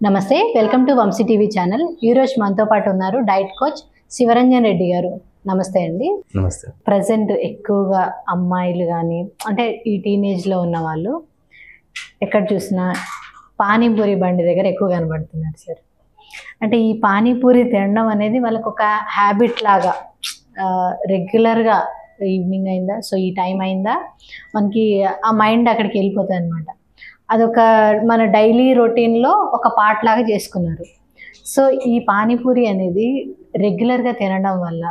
నమస్తే, welcome to Vamsi TV channel. ఈరోజు మనతో పాటు ఉన్నారు డైట్ కోచ్ శివరంజన్ రెడ్డి గారు. నమస్తే అండి. నమస్తే. ప్రజెంట్ ఎక్కువగా అమ్మాయిలు కానీ అంటే ఈ టీనేజ్లో ఉన్న వాళ్ళు ఎక్కడ చూసినా పానీపూరి బండి దగ్గర ఎక్కువ కనబడుతున్నారు సార్. అంటే ఈ పానీపూరి తినడం అనేది వాళ్ళకు ఒక హ్యాబిట్ లాగా రెగ్యులర్గా ఈవినింగ్ అయిందా, సో ఈ టైం అయిందా మనకి ఆ మైండ్ అక్కడికి వెళ్ళిపోతుంది అనమాట. అదొక మన డైలీ రొటీన్లో ఒక పార్ట్ లాగా చేసుకున్నారు. సో ఈ పానీపూరి అనేది రెగ్యులర్గా తినడం వల్ల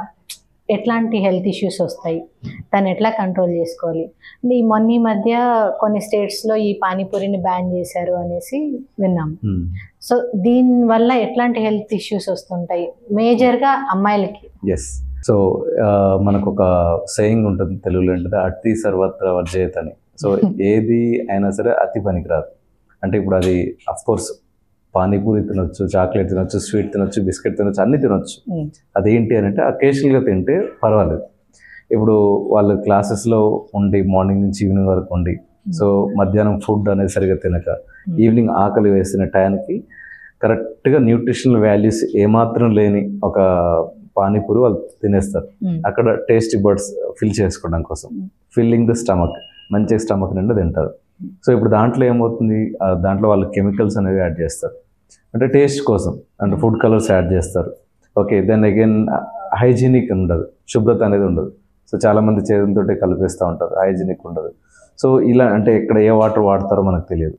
ఎట్లాంటి హెల్త్ ఇష్యూస్ వస్తాయి, దాన్ని ఎట్లా కంట్రోల్ చేసుకోవాలి? ఈ మధ్య కొన్ని స్టేట్స్లో ఈ పానీపూరిని బ్యాన్ చేశారు అనేసి విన్నాము. సో దీనివల్ల ఎట్లాంటి హెల్త్ ఇష్యూస్ వస్తుంటాయి మేజర్గా అమ్మాయిలకి? ఎస్. సో మనకు ఒక సేయింగ్ ఉంటుంది తెలుగులో, ఏంటంటే అతి సర్వత్ర వర్జయత్ అని. సో ఏది అయినా సరే అతి పనికిరాదు. అంటే ఇప్పుడు అది అఫ్కోర్స్ పానీపూరి తినొచ్చు, చాక్లెట్ తినొచ్చు, స్వీట్ తినొచ్చు, బిస్కెట్ తినొచ్చు, అన్నీ తినొచ్చు. అదేంటి అని అంటే అకేషనల్గా తింటే పర్వాలేదు. ఇప్పుడు వాళ్ళు క్లాసెస్లో ఉండి మార్నింగ్ నుంచి ఈవినింగ్ వరకు ఉండి, సో మధ్యాహ్నం ఫుడ్ అనేది సరిగా తినక ఈవినింగ్ ఆకలి వేసిన టైంకి కరెక్ట్గా న్యూట్రిషనల్ వాల్యూస్ ఏమాత్రం లేని ఒక పానీపూరి వాళ్ళు తినేస్తారు. అక్కడ టేస్టీ బర్డ్స్ ఫిల్ చేసుకోవడం కోసం, ఫిల్లింగ్ ద స్టమక్, మంచి స్టమక్ నిండా తింటారు. సో ఇప్పుడు దాంట్లో ఏమవుతుంది, దాంట్లో వాళ్ళు కెమికల్స్ అనేవి యాడ్ చేస్తారు, అంటే టేస్ట్ కోసం, అంటే ఫుడ్ కలర్స్ యాడ్ చేస్తారు. ఓకే, దెన్ అగైన్ హైజీనిక్ ఉండదు, శుభ్రత అనేది ఉండదు. సో చాలామంది చేతులతోటి కలిపేస్తూ ఉంటారు, హైజీనిక్ ఉండదు. సో ఇలా అంటే ఇక్కడ ఏ వాటర్ వాడతారో మనకు తెలియదు.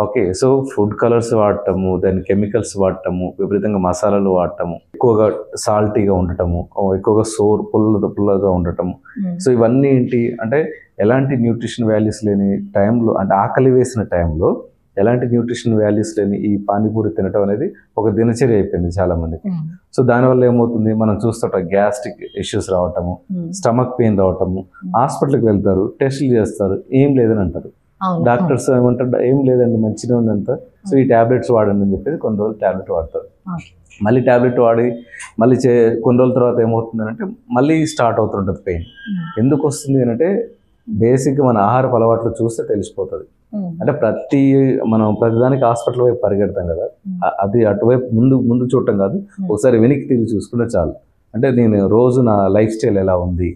ఓకే, సో ఫుడ్ కలర్స్ వాడటము, దాని కెమికల్స్ వాడటము, విపరీతంగా మసాలాలు వాడటము, ఎక్కువగా సాల్టీగా ఉండటము, ఎక్కువగా పుల్లగా ఉండటము. సో ఇవన్నీ ఏంటి అంటే ఎలాంటి న్యూట్రిషన్ వాల్యూస్ లేని టైంలో, అంటే ఆకలి వేసిన టైంలో ఎలాంటి న్యూట్రిషన్ వాల్యూస్ లేని ఈ పానీపూరి తినటం అనేది ఒక దినచర్య అయిపోయింది చాలా మందికి. సో దానివల్ల ఏమవుతుంది, మనం చూస్తుంటాం గ్యాస్ట్రిక్ ఇష్యూస్ రావటము, స్టమక్ పెయిన్ రావటము, హాస్పిటల్కి వెళ్తారు, టెస్టులు చేస్తారు, ఏం లేదని అంటారు. డాక్టర్స్ ఏమంటారు, ఏం లేదండి మంచిగా ఉందంతా, సో ఈ ట్యాబ్లెట్స్ వాడండి అని చెప్పేసి కొన్ని రోజులు ట్యాబ్లెట్ వాడతారు. మళ్ళీ ట్యాబ్లెట్ వాడి మళ్ళీ కొన్ని రోజుల తర్వాత ఏమవుతుంది అంటే మళ్ళీ స్టార్ట్ అవుతుంటుంది పెయిన్. ఎందుకు వస్తుంది అంటే బేసిక్గా మన ఆహారపు అలవాట్లు చూస్తే తెలిసిపోతుంది. అంటే మనం ప్రతిదానికి హాస్పిటల్ వైపు పరిగెడతాం కదా, అది అటువైపు ముందు చూడటం కాదు, ఒకసారి వెనక్కి తిరిగి చూసుకుంటే చాలు. అంటే నేను రోజు నా లైఫ్ స్టైల్ ఎలా ఉంది,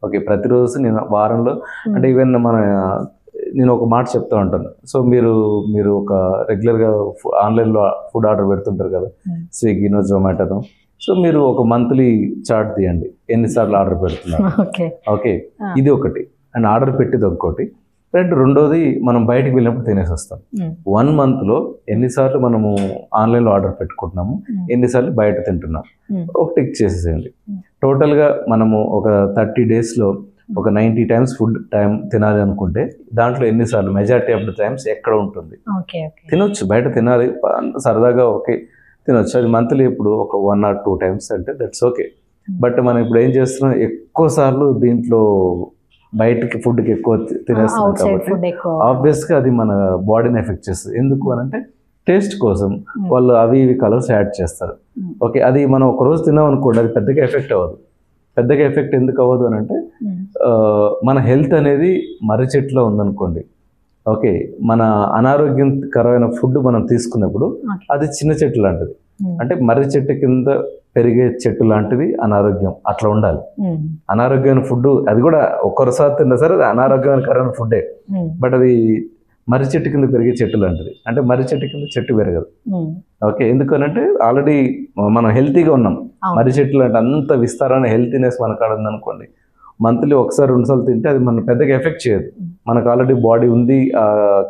ఓకే ప్రతిరోజు నేను వారంలో, అంటే ఈవెన్ నేను ఒక మాట చెప్తూ ఉంటాను. సో మీరు ఒక రెగ్యులర్గా ఆన్లైన్లో ఫుడ్ ఆర్డర్ పెడుతుంటారు కదా, స్విగ్గీనో జొమాటోనో. సో మీరు ఒక మంత్లీ చార్ట్ తీయండి, ఎన్నిసార్లు ఆర్డర్ పెడుతున్నారు. ఓకే, ఇది ఒకటి. అండ్ ఆర్డర్ పెట్టేది ఒకటి. రెండోది మనం బయటకు వెళ్ళినప్పుడు తినేసి వస్తాం. 1 monthలో ఎన్నిసార్లు మనము ఆన్లైన్లో ఆర్డర్ పెట్టుకుంటున్నాము, ఎన్నిసార్లు బయట తింటున్నాం, ఒక టిక్ చేసేసేయండి. టోటల్గా మనము ఒక 30 daysలో ఒక 90 times ఫుడ్ టైం తినాలి అనుకుంటే దాంట్లో ఎన్నిసార్లు, మెజారిటీ ఆఫ్ ద టైమ్స్ ఎక్కడ ఉంటుంది, తినొచ్చు, బయట తినాలి సరదాగా, ఓకే తినొచ్చు. అది మంత్లీ ఇప్పుడు ఒక 1 or 2 times అంటే దట్స్ ఓకే. బట్ మనం ఇప్పుడు ఏం చేస్తున్నాం, ఎక్కువ సార్లు దీంట్లో బయటకి ఫుడ్కి ఎక్కువ తినేస్తున్నాం కాబట్టి ఆబ్వియస్గా అది మన బాడీని ఎఫెక్ట్ చేస్తుంది. ఎందుకు అని అంటే టేస్ట్ కోసం వాళ్ళు అవి కలర్స్ యాడ్ చేస్తారు. ఓకే, అది మనం ఒకరోజు తిన్నాం అనుకోండి, అది పెద్దగా ఎఫెక్ట్ అవ్వదు. పెద్దగా ఎఫెక్ట్ ఎందుకు అవ్వదు అని అంటే మన హెల్త్ అనేది మర్రి చెట్టులో ఉందనుకోండి, ఓకే మన అనారోగ్యకరమైన ఫుడ్ మనం తీసుకున్నప్పుడు అది చిన్న చెట్టు లాంటిది. అంటే మర్రి చెట్టు కింద పెరిగే చెట్టు లాంటిది అనారోగ్యం, అట్లా ఉండాలి. అనారోగ్యమైన ఫుడ్ అది కూడా ఒక్కసారి తిన్నా సరే అది అనారోగ్యకరమైన ఫుడ్డే, బట్ అది మర్రి చెట్టు కింద పెరిగే చెట్టు లాంటిది. అంటే మర్రి చెట్టు కింద చెట్టు పెరగదు. ఓకే, ఎందుకనంటే ఆల్రెడీ మనం హెల్తీగా ఉన్నాం. మర్రి చెట్టు లాంటి అంత విస్తారమైన హెల్తీనెస్ మనకు ఆడుంది అనుకోండి, మంత్లీ 1-2 సార్లు తింటే అది మనం పెద్దగా ఎఫెక్ట్ చేయదు. మనకు ఆల్రెడీ బాడీ ఉంది,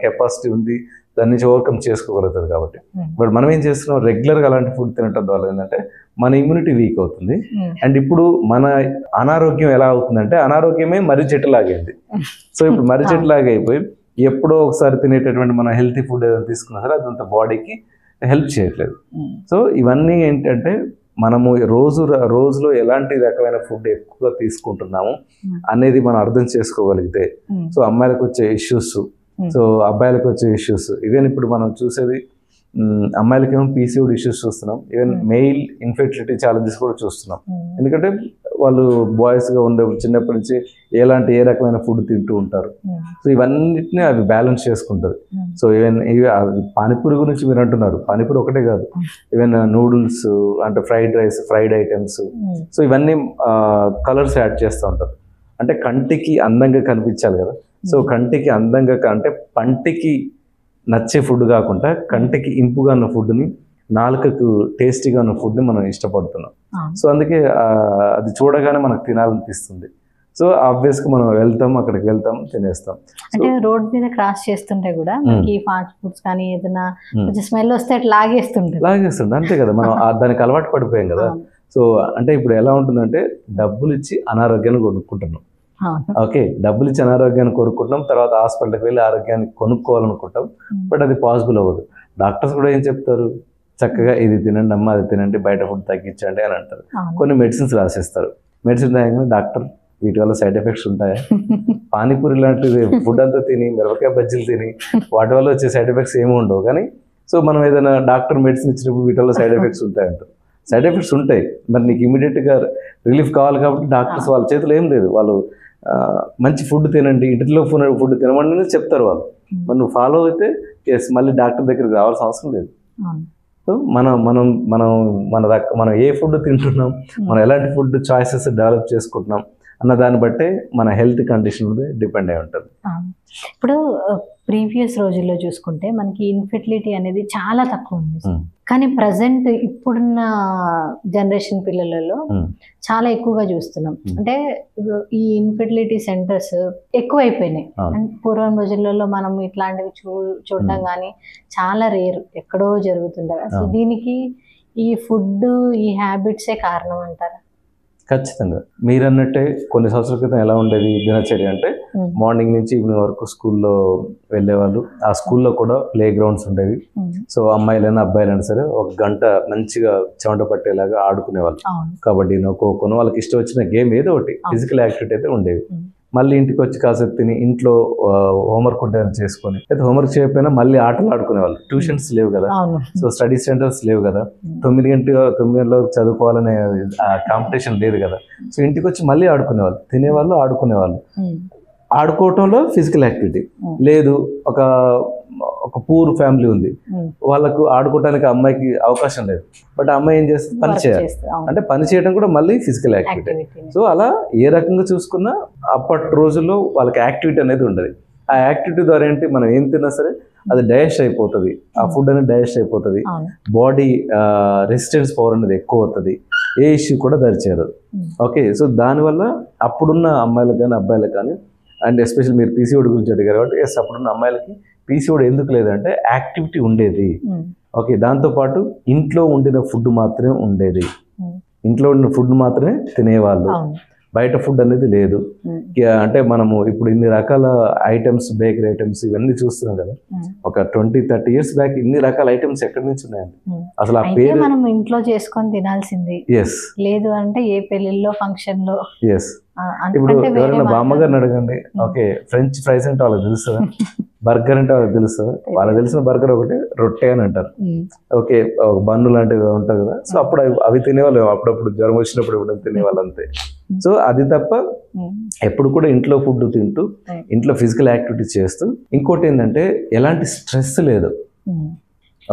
కెపాసిటీ ఉంది, దాని నుంచి ఓవర్కమ్ చేసుకోగలుగుతుంది కాబట్టి. బట్ మనం ఏం చేస్తున్నాం, రెగ్యులర్గా అలాంటి ఫుడ్ తినటం ద్వారా ఏంటంటే మన ఇమ్యూనిటీ వీక్ అవుతుంది. అండ్ ఇప్పుడు మన అనారోగ్యం ఎలా అవుతుందంటే అనారోగ్యమే మర్రి చెట్టు లాగైంది. సో ఇప్పుడు మర్రి చెట్టు లాగా అయిపోయి ఎప్పుడో ఒకసారి తినేటటువంటి మన హెల్తీ ఫుడ్ ఏదైనా తీసుకున్నా సరే అదంత బాడీకి హెల్ప్ చేయట్లేదు. సో ఇవన్నీ ఏంటంటే మనము రోజులో ఎలాంటి రకమైన ఫుడ్ ఎక్కువగా తీసుకుంటున్నాము అనేది మనం అర్థం చేసుకోగలిగితే, సో అమ్మాయిలకు వచ్చే ఇష్యూస్, సో అబ్బాయిలకు వచ్చే ఇష్యూస్, ఈవెన్ ఇప్పుడు మనం చూసేది అమ్మాయిలకేమో పీసీఓడి ఇష్యూస్ చూస్తున్నాం, ఈవెన్ మెయిల్ ఇన్ఫెర్టిలిటీ ఛాలెంజెస్ కూడా చూస్తున్నాం. ఎందుకంటే వాళ్ళు బాయ్స్గా ఉండే చిన్నప్పటి నుంచి ఏ రకమైన ఫుడ్ తింటూ ఉంటారు. సో ఇవన్నిటిని అవి బ్యాలెన్స్ చేసుకుంటుంది. సో ఈవెన్ పానీపూరి గురించి మీరు అంటున్నారు, పానీపూరి ఒకటే కాదు, ఈవెన్ నూడిల్స్ అంటే fried rice, fried items, so ఇవన్నీ కలర్స్ యాడ్ చేస్తూ ఉంటారు. అంటే కంటికి అందంగా కనిపించాలి కదా. సో కంటికి అందంగా అంటే పంటికి నచ్చే ఫుడ్ కాకుండా కంటికి ఇంపుగా ఉన్న ఫుడ్ని, నాలుకకు టేస్టీగా ఉన్న ఫుడ్ని మనం ఇష్టపడుతున్నాం. సో అందుకే అది చూడగానే మనకు తినాలనిపిస్తుంది. సో ఆబ్వియస్గా మనం అక్కడికి వెళ్తాం, తినేస్తాం. అంటే రోడ్ మీద క్రాస్ చేస్తుంటే కూడా మనకి ఫాస్ట్ ఫుడ్స్ కానీ ఏదైనా కొంచెం స్మెల్ వస్తే అట్లా లాగేస్తుంది అంతే కదా. మనం దానికి అలవాటు పడిపోయాం కదా. సో అంటే ఇప్పుడు ఎలా ఉంటుందంటే డబ్బులు ఇచ్చి అనారోగ్యాన్ని కొనుక్కుంటున్నాం. ఓకే, డబ్బులు ఇచ్చి అనారోగ్యాన్ని కొనుక్కుంటాం, తర్వాత హాస్పిటల్కి వెళ్ళి ఆరోగ్యాన్ని కొనుక్కోవాలనుకుంటాం. బట్ అది పాసిబుల్ అవ్వదు. డాక్టర్స్ కూడా ఏం చెప్తారు, చక్కగా ఇది తినండి అమ్మ, అది తినండి, బయట ఫుడ్ తగ్గించండి అని అంటారు. కొన్ని మెడిసిన్స్ రాసిస్తారు. మెడిసిన్ రాయగానే డాక్టర్ వీటి వల్ల సైడ్ ఎఫెక్ట్స్ ఉంటాయా? పానీపూరి లాంటిది ఫుడ్ అంతా తిని, మిరపకాయ బజ్జీలు తిని వాటి వల్ల వచ్చే సైడ్ ఎఫెక్ట్స్ ఏమి ఉండవు. కానీ సో మనం ఏదైనా డాక్టర్ మెడిసిన్ ఇచ్చినప్పుడు వీటి వల్ల సైడ్ ఎఫెక్ట్స్ ఉంటాయంటారు. సైడ్ ఎఫెక్ట్స్ ఉంటాయి, మరి నీకు ఇమీడియట్గా రిలీఫ్ కావాలి కాబట్టి డాక్టర్స్ వాళ్ళ చేతిలో ఏం లేదు. వాళ్ళు మంచి ఫుడ్ తినండి, ఇంటిలో ఫుడ్ తినమని చెప్తారు వాళ్ళు. మరి నువ్వు ఫాలో అయితే మళ్ళీ డాక్టర్ దగ్గరికి రావాల్సిన అవసరం లేదు. సో మనం ఏ ఫుడ్ తింటున్నాం, మనం ఎలాంటి ఫుడ్ చాయిసెస్ డెవలప్ చేసుకుంటున్నాం అన్న దాన్ని బట్టే మన హెల్త్ కండిషన్ డిపెండ్ అయి ఉంటుంది. ఇప్పుడు ప్రీవియస్ రోజుల్లో చూసుకుంటే మనకి ఇన్ఫెర్టిలిటీ అనేది చాలా తక్కువ ఉంది. కానీ ప్రజెంట్ ఇప్పుడున్న జనరేషన్ పిల్లలలో చాలా ఎక్కువగా చూస్తున్నాం. అంటే ఈ ఇన్ఫెర్టిలిటీ సెంటర్స్ ఎక్కువైపోయినాయి. పూర్వం రోజులలో మనం ఇట్లాంటివి చూడడం కానీ చాలా రేర్, ఎక్కడో జరుగుతుండేవి. అసలు దీనికి ఈ ఫుడ్, ఈ హ్యాబిట్సే కారణం అంటారా? ఖచ్చితంగా మీరు అన్నట్టే కొన్ని సంవత్సరాల క్రితం ఎలా ఉండేది దినచర్య అంటే, మార్నింగ్ నుంచి ఈవినింగ్ వరకు స్కూల్లో వెళ్ళేవాళ్ళు. ఆ స్కూల్లో కూడా ప్లే గ్రౌండ్స్ ఉండేవి. సో అమ్మాయిలైనా అబ్బాయిలైనా సరే ఒక గంట మంచిగా చెమట పట్టేలాగా ఆడుకునేవాళ్ళు. కబడ్డీనో, ఖోఖోనో, వాళ్ళకి ఇష్టం వచ్చిన గేమ్ ఏదో ఒకటి ఫిజికల్ యాక్టివిటీ అయితే ఉండేవి. మళ్ళీ ఇంటికి వచ్చి కాసేపు తిని ఇంట్లో హోంవర్క్ ఉంటే చేసుకొని, అయితే హోంవర్క్ చేయకపోయినా మళ్ళీ ఆటలు ఆడుకునేవాళ్ళు. ట్యూషన్స్ లేవు కదా, సో స్టడీ సెంటర్స్ లేవు కదా, 9 గంటల చదువుకోవాలనే కాంపిటీషన్ లేదు కదా. సో ఇంటికి వచ్చి మళ్ళీ ఆడుకునేవాళ్ళు, తినేవాళ్ళు, ఆడుకునేవాళ్ళు. ఆడుకోవటంలో ఫిజికల్ యాక్టివిటీ లేదు. ఒక పూర్ ఫ్యామిలీ ఉంది, వాళ్ళకు ఆడుకోవడానికి అమ్మాయికి అవకాశం లేదు. బట్ ఆ అమ్మాయి ఏం చేస్తుంది, పని చేయాలి. అంటే పని చేయడం కూడా మళ్ళీ ఫిజికల్ యాక్టివిటీ. సో అలా ఏ రకంగా చూసుకున్నా అప్పటి రోజుల్లో వాళ్ళకి యాక్టివిటీ అనేది ఉండదు. ఆ యాక్టివిటీ ద్వారా ఏంటి, మనం ఏం తిన్నా సరే అది డైజెస్ట్ అయిపోతుంది, ఆ ఫుడ్ అనేది డైజెస్ట్ అయిపోతుంది, బాడీ రెసిస్టెన్స్ పవర్ అనేది ఎక్కువ అవుతుంది, ఏ ఇష్యూ కూడా దరిచేయదు. ఓకే, సో దానివల్ల అప్పుడున్న అమ్మాయిలకు కానీ అబ్బాయిలకు కానీ, అండ్ ఎస్పెషల్లీ మీరు పీసీఓడి గురించి అడిగారు కాబట్టి, ఎస్ అప్పుడున్న అమ్మాయిలకి పీసీఓడి ఎందుకు లేదంటే యాక్టివిటీ ఉండేది. ఓకే, దాంతోపాటు ఇంట్లో వండిన ఫుడ్ మాత్రమే ఉండేది, ఇంట్లో వండిన ఫుడ్ మాత్రమే తినేవాళ్ళు, బయట ఫుడ్ అనేది లేదు. అంటే మనము ఇప్పుడు ఇన్ని రకాల ఐటమ్స్, బేకరీ ఐటమ్స్ ఇవన్నీ చూస్తున్నాం కదా. ఒక 20-30 years బ్యాక్ ఇన్ని రకాల ఐటమ్స్ ఎక్కడి నుంచి ఉన్నాయండి? అసలు ఆ పేరు మనం ఇంట్లో చేసుకొని తినాల్సింది. ఎస్, లేదు అంటే ఏ పెళ్లిలో, ఫంక్షన్ లో. ఎస్, ఇప్పుడు ఎవరైనా బామ్మగారిని అడగండి, ఓకే ఫ్రెంచ్ ఫ్రైస్ అంటే వాళ్ళకి తెలుస్తుందా, బర్గర్ అంటే వాళ్ళకి తెలుస్తుందా? వాళ్ళకి తెలిసిన బర్గర్ ఒకటి, రొట్టె అని అంటారు. ఓకే, ఒక బన్ను లాంటివి ఉంటాయి కదా. సో అప్పుడు అవి తినేవాళ్ళు, అప్పుడప్పుడు జ్వరం వచ్చినప్పుడు ఇప్పుడు తినేవాళ్ళు అంతే. సో అది తప్ప ఎప్పుడు కూడా ఇంట్లో ఫుడ్ తింటూ, ఇంట్లో ఫిజికల్ యాక్టివిటీ చేస్తూ, ఇంకోటి ఏంటంటే ఎలాంటి స్ట్రెస్ లేదు.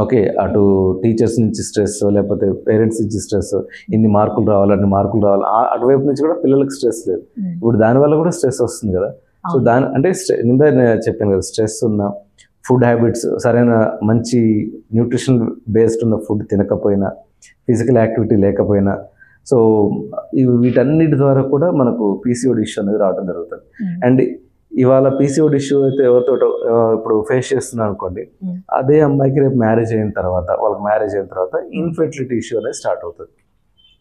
ఓకే, అటు టీచర్స్ నుంచి స్ట్రెస్, లేకపోతే పేరెంట్స్ నుంచి స్ట్రెస్, ఇన్ని మార్కులు రావాలి, అన్ని మార్కులు రావాలి, అటువైపు నుంచి కూడా పిల్లలకు స్ట్రెస్ లేదు. ఇప్పుడు దానివల్ల కూడా స్ట్రెస్ వస్తుంది కదా. సో అంటే నిందా చెప్పాను కదా, స్ట్రెస్ ఉన్న, ఫుడ్ హ్యాబిట్స్ సరైన మంచి న్యూట్రిషన్ బేస్డ్ ఉన్న ఫుడ్ తినకపోయినా, ఫిజికల్ యాక్టివిటీ లేకపోయినా, సో వీటన్నిటి ద్వారా కూడా మనకు పీసీఓడి ఇష్యూ అనేది రావడం జరుగుతుంది. అండ్ ఇవాళ పీసీఓడి ఇష్యూ అయితే ఎవరితో ఇప్పుడు ఫేస్ చేస్తున్నాను అనుకోండి, అదే అమ్మాయికి రేపు మ్యారేజ్ అయిన తర్వాత, వాళ్ళకి మ్యారేజ్ అయిన తర్వాత ఇన్ఫెర్టిలిటీ ఇష్యూ అనేది స్టార్ట్ అవుతుంది.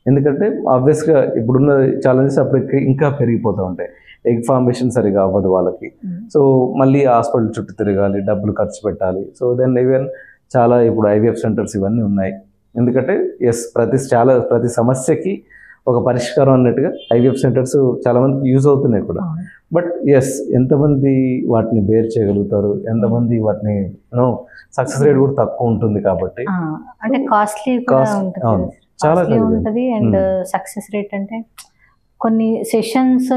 ఎందుకంటే ఆబ్వియస్గా ఇప్పుడున్న ఛాలెంజెస్ అప్పుడు ఇంకా పెరిగిపోతూ ఉంటాయి. ఎగ్ ఫార్మేషన్ సరిగా అవ్వదు వాళ్ళకి. సో మళ్ళీ హాస్పిటల్ చుట్టూ తిరగాలి, డబ్బులు ఖర్చు పెట్టాలి. సో దెన్ ఈవెన్ చాలా ఇప్పుడు ఐవీఎఫ్ సెంటర్స్ ఇవన్నీ ఉన్నాయి. ఎందుకంటే ఎస్, ప్రతి సమస్యకి ఒక పరిష్కారం అన్నట్టుగా ఐవీఎఫ్ సెంటర్స్ చాలా మందికి యూజ్ అవుతున్నాయి కూడా. బట్ ఎస్ ఎంతమంది వాటిని బేర్ చేయగలుగుతారు, ఎంతమంది వాటిని సక్సెస్ రేట్ కూడా తక్కువ ఉంటుంది కాబట్టి అంటే కాస్ట్లీ కూడా ఉంటుంది, చాలా ఉంటుంది. అండ్ సక్సెస్ రేట్ అంటే కొన్ని సెషన్స్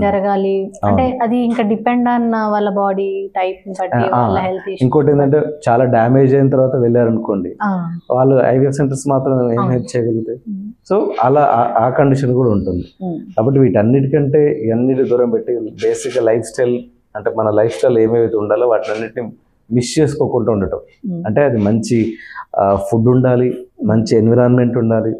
జరగాలి, అంటే అది ఇంకా డిపెండ్ ఆన్ వాళ్ళ బాడీ టైప్ బట్టి వాళ్ళ హెల్త్ ఇష్యూ. ఇంకోటి ఏంటంటే చాలా డ్యామేజ్ అయిన తర్వాత వెళ్ళారనుకోండి, వాళ్ళు ఐవీఎఫ్ సెంటర్స్ మాత్రం ఏం హెల్ప్ చేయగలుగుతాయి. సో అలా ఆ కండిషన్ కూడా ఉంటుంది. కాబట్టి వీటన్నిటికంటే ఇవన్నిటి దూరం పెట్టి బేసిక్గా లైఫ్ స్టైల్, అంటే మన లైఫ్ స్టైల్ ఏమేమైతే ఉండాలో వాటిని అన్నిటిని మిస్ చేసుకోకుండా ఉండటం. అంటే అది మంచి ఫుడ్ ఉండాలి, మంచి ఎన్విరాన్మెంట్ ఉండాలి,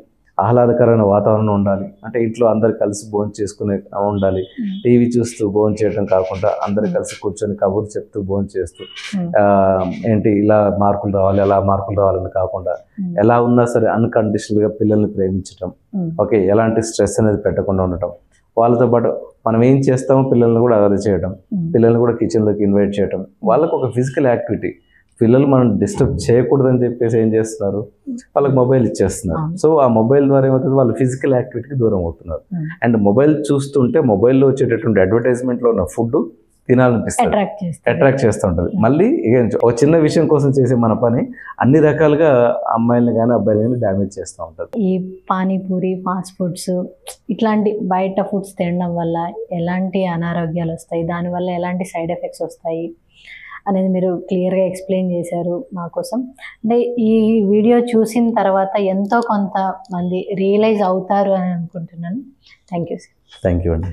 ఆహ్లాదకరమైన వాతావరణం ఉండాలి. అంటే ఇంట్లో అందరు కలిసి భోజనం చేసుకునే ఉండాలి. టీవీ చూస్తూ భోజనం చేయడం కాకుండా అందరు కలిసి కూర్చొని కబుర్లు చెప్తూ భోజనం చేస్తూ ఏంటి ఇలా మార్కులు రావాలి అలా మార్కులు రావాలని కాకుండా ఎలా ఉన్నా సరే అన్కండిషనల్గా పిల్లల్ని ప్రేమించడం. ఓకే, ఎలాంటి స్ట్రెస్ అనేది పెట్టకుండా ఉండటం. వాళ్ళతో పాటు మనం ఏం చేస్తామో పిల్లల్ని కూడా అదే చేయడం, పిల్లల్ని కూడా కిచెన్లోకి ఇన్వైట్ చేయడం. వాళ్ళకు ఒక ఫిజికల్ యాక్టివిటీ. పిల్లలు మనం డిస్టర్బ్ చేయకూడదని చెప్పేసి ఏం చేస్తున్నారు, వాళ్ళకి మొబైల్ ఇచ్చేస్తున్నారు. సో ఆ మొబైల్ ద్వారా ఏమవుతుంది, వాళ్ళు ఫిజికల్ యాక్టివిటీకి దూరం అవుతున్నారు. అండ్ మొబైల్ చూస్తుంటే మొబైల్లో వచ్చేటటువంటి అడ్వర్టైజ్మెంట్లో ఉన్న ఫుడ్ తినాలనిపిస్తుంది, అట్రాక్ట్ చేస్తూ ఉంటుంది. మళ్ళీ ఒక చిన్న విషయం కోసం చేసే మన పని అన్ని రకాలుగా అమ్మాయిలను కానీ అబ్బాయిలు కానీ డ్యామేజ్ చేస్తూ ఉంటుంది. ఈ పానీపూరి, ఫాస్ట్ ఫుడ్స్ ఇట్లాంటి బయట ఫుడ్స్ తినడం వల్ల ఎలాంటి అనారోగ్యాలు వస్తాయి, దానివల్ల ఎలాంటి సైడ్ ఎఫెక్ట్స్ వస్తాయి అనేది మీరు క్లియర్గా ఎక్స్ప్లెయిన్ చేశారు మా కోసం. అంటే ఈ వీడియో చూసిన తర్వాత ఎంతో కొంతమంది రియలైజ్ అవుతారు అని అనుకుంటున్నాను. Thank you sir. Thank you అండి.